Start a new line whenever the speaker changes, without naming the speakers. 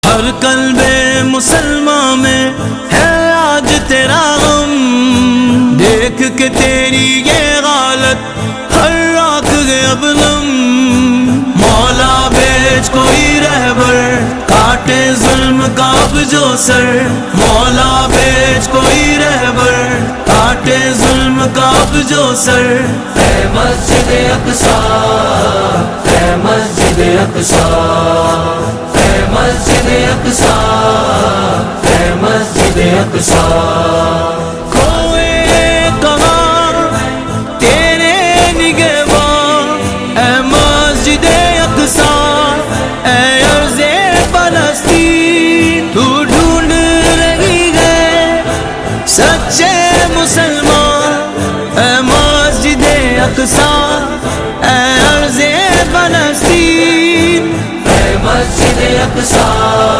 ہر قلب مسلمان میں ہے آج تیرا غم، دیکھ کے تیری یہ غالت ہر راکھ گئے اب نم۔ مولا بیچ کوئی رہبر کاٹے ظلم کا اب جو سر، مولا بیچ کوئی رہبر کاٹے ظلم کا اب جو سر۔
اے مسجد اقصیٰ، اے مسجد اقصیٰ، اے مسجد اقصیٰ، اے مسجد اقصیٰ۔
کھوئے کہاں تیرے نگہباں، اے مسجد اقصیٰ، اے ارض فلسطین، تو ڈھونڈ رہی ہے سچے مسلمان، اے مسجد اقصیٰ، اے ارض فلسطین،
اے مسجد اقصیٰ۔